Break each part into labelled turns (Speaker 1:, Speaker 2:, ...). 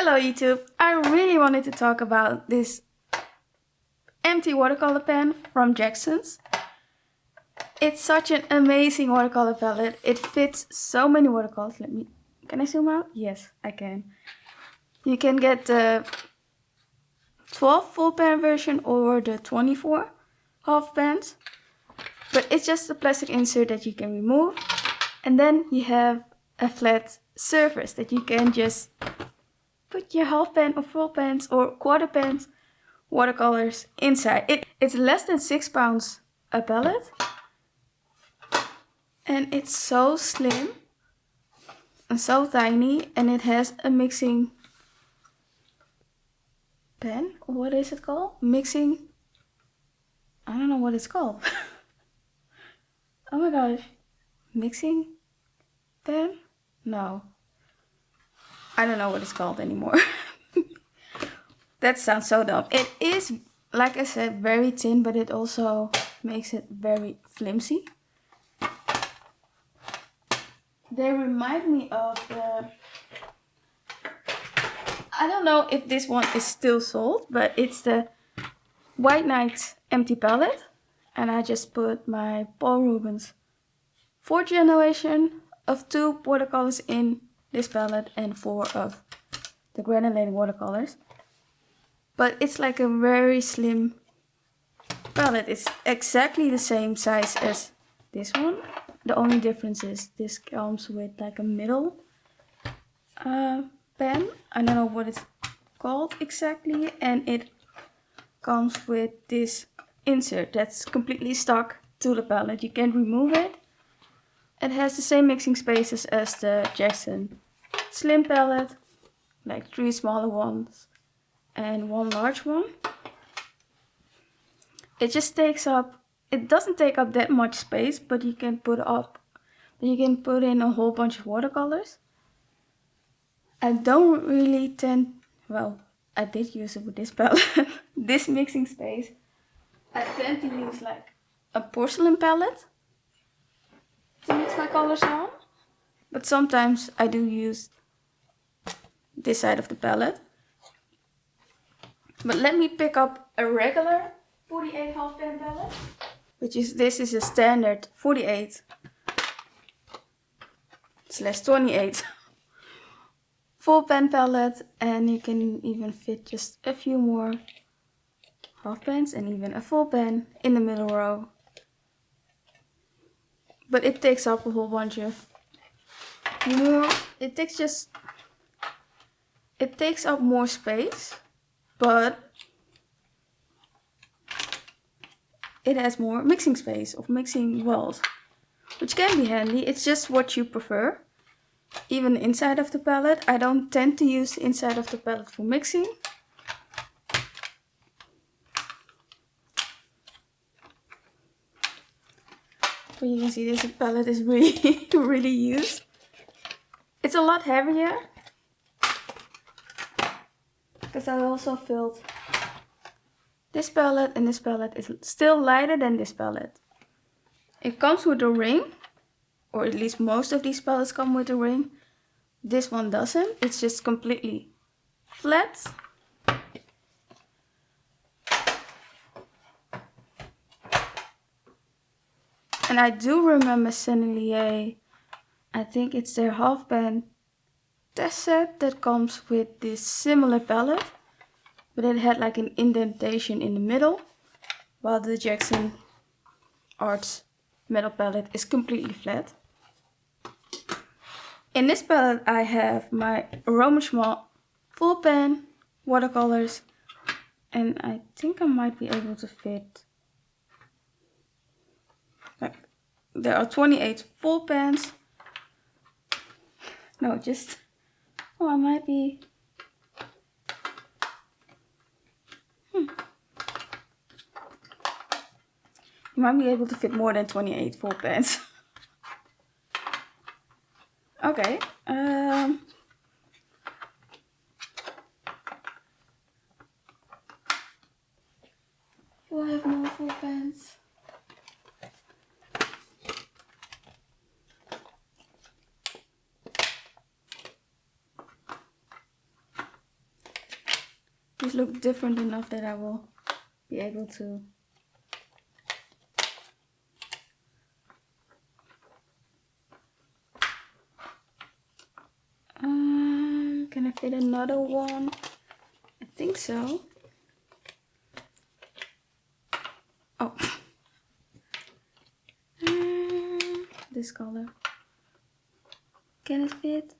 Speaker 1: Hello YouTube! I really wanted to talk about this empty watercolor pen from Jackson's. It's such an amazing watercolor palette. It fits so many watercolors. Can I zoom out? Yes, I can. You can get the 12 full pen version or the 24 half pens. But it's just a plastic insert that you can remove. And then you have a flat surface that you can just put your half pen or full pens or quarter pens watercolors inside. It's less than 6 pounds a palette. And it's so slim and so tiny, and it has a mixing pen. What is it called? I don't know what it's called. Oh my gosh. Mixing pen? No. I don't know what it's called anymore. That sounds so dumb. It is, like I said, very thin, but it also makes it very flimsy. They remind me of the... I don't know if this one is still sold, but it's the White Knight empty palette. And I just put my Paul Rubens 4th generation of 2 watercolors in this palette and 4 of the granulating watercolors. But it's like a very slim palette. It's exactly the same size as this one. The only difference is this comes with like a middle pen. I don't know what it's called exactly. And it comes with this insert that's completely stuck to the palette. You can't remove it. It has the same mixing spaces as the Jackson Slim palette. Like 3 smaller ones and 1 large one. It just takes up, it doesn't take up that much space, but you can put in a whole bunch of watercolors. I don't really well, I did use it with this palette, this mixing space. I tend to use like a porcelain palette to mix my colors on. But sometimes I do use this side of the palette. But let me pick up a regular 48 half pen palette, this is a standard 48/28 full pen palette, and you can even fit just a few more half pens and even a full pen in the middle row. But it takes up a whole bunch of more. It takes up more space, but it has more mixing space of mixing wells, which can be handy. It's just what you prefer. Even the inside of the palette, I don't tend to use the inside of the palette for mixing. But you can see this palette is really, really used. It's a lot heavier, because I also filled this palette, and this palette is still lighter than this palette. It comes with a ring, or at least most of these palettes come with a ring. This one doesn't. It's just completely flat. And I do remember Sennelier, I think it's their half pen test set that comes with this similar palette. But it had like an indentation in the middle, while the Jackson Arts metal palette is completely flat. In this palette I have my Roman Schmal full pen watercolors, and I think I might be able to fit, like, there are 28 full pens. No, I might be, you might be able to fit more than 28 full pens. Okay. Do I have more full pens? These look different enough that I will be able to can I fit another one? I think so. Oh. This color. Can it fit?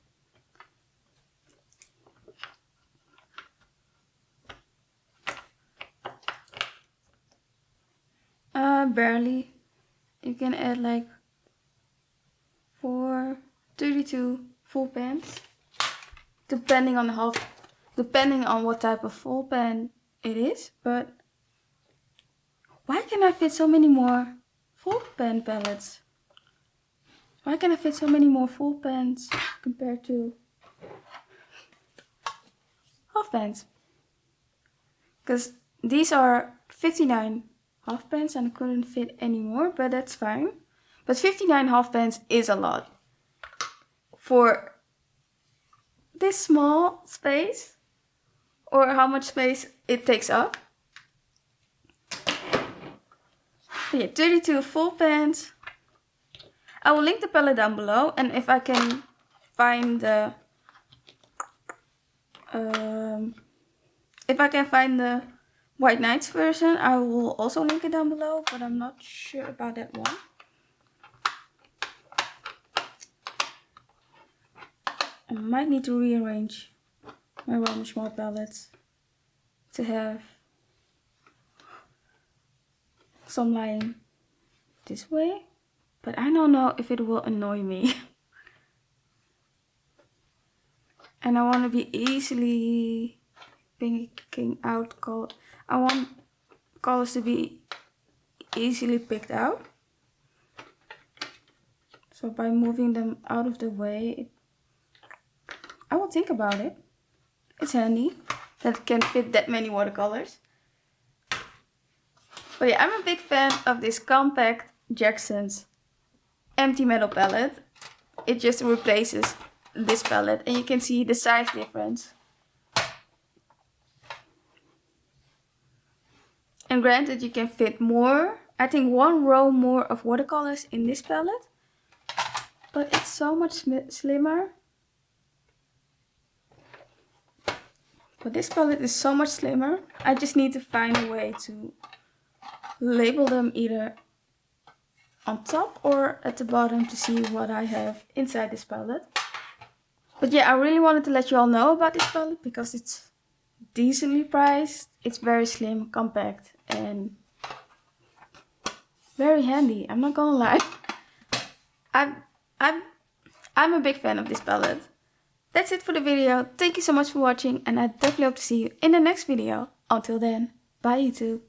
Speaker 1: Barely. You can add like 32 full pans, depending on what type of full pan it is. But why can I fit so many more full pan palettes? Why can I fit so many more full pans compared to half pans? Because these are 59 half pans and I couldn't fit any more, but that's fine. But 59 half pans is a lot for this small space, or how much space it takes up. But yeah, 32 full pans. I will link the palette down below, and if I can find the White Nights version, I will also link it down below, but I'm not sure about that one. I might need to rearrange my Roman Small palettes to have some lying this way, but I don't know if it will annoy me. And I want to be easily picking out color. I want colors to be easily picked out. So by moving them out of the way, I will think about it. It's handy that it can fit that many watercolors. But yeah, I'm a big fan of this compact Jackson's empty metal palette. It just replaces this palette and you can see the size difference. And granted, you can fit more, I think 1 row more of watercolors in this palette, but it's so much slimmer. But this palette is so much slimmer. I just need to find a way to label them either on top or at the bottom to see what I have inside this palette. But yeah, I really wanted to let you all know about this palette because it's decently priced. It's very slim, compact, and very handy. I'm not gonna lie. I'm a big fan of this palette. That's it for the video. Thank you so much for watching, and I definitely hope to see you in the next video. Until then, bye YouTube.